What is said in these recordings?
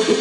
You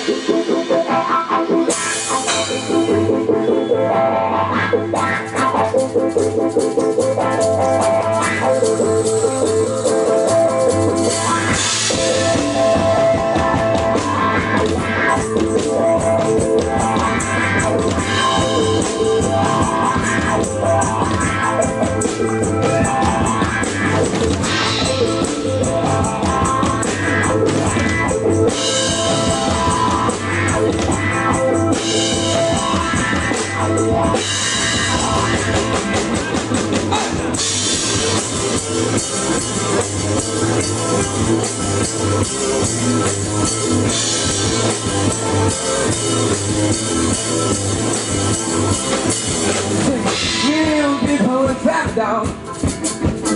people would back down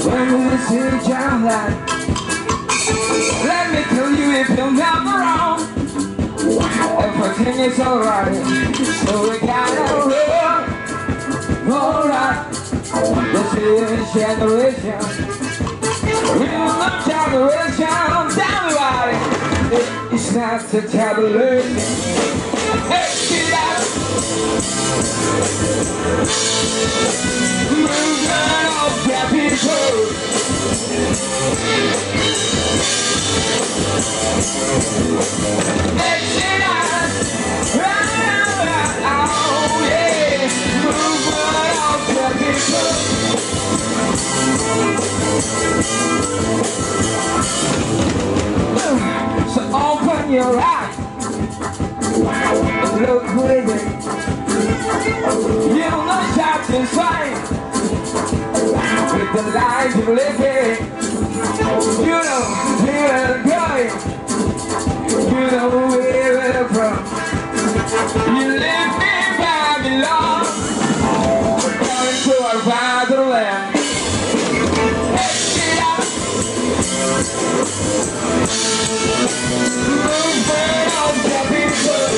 when we see each other. Let me tell you, if you're never wrong, everything is alright. So we gotta roll, alright. This is generation, real generation. Tell me why it's not a tabulation. Hey, get out. Movement of the people. Exodus, oh yeah. Movement of the people. So open your eyes. Look with it. You know shots inside. With the life you live in. You know where we're going. You know where we're from. You live in Babylon. We're going to our fatherland. Let's get up. Movement of the people.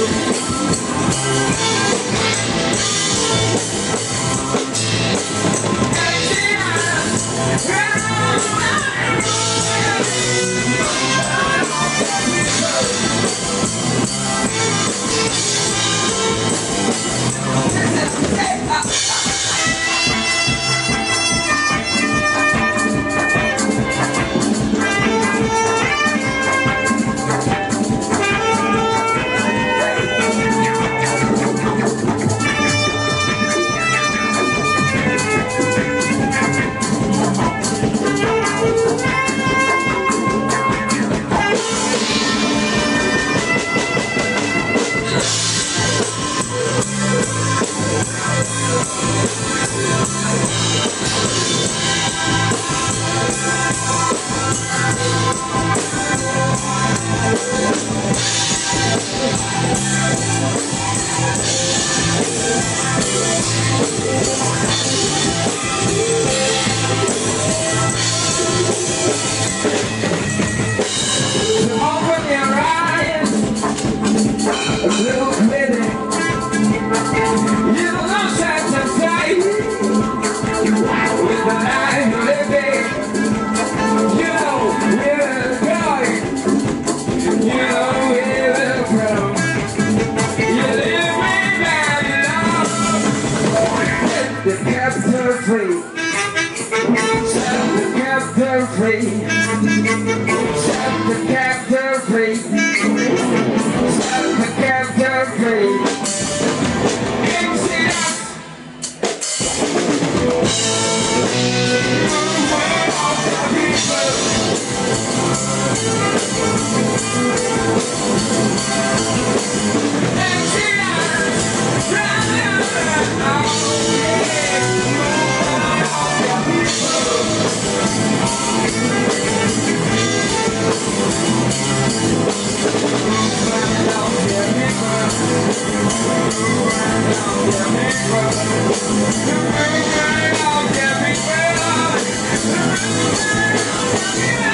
Yeah.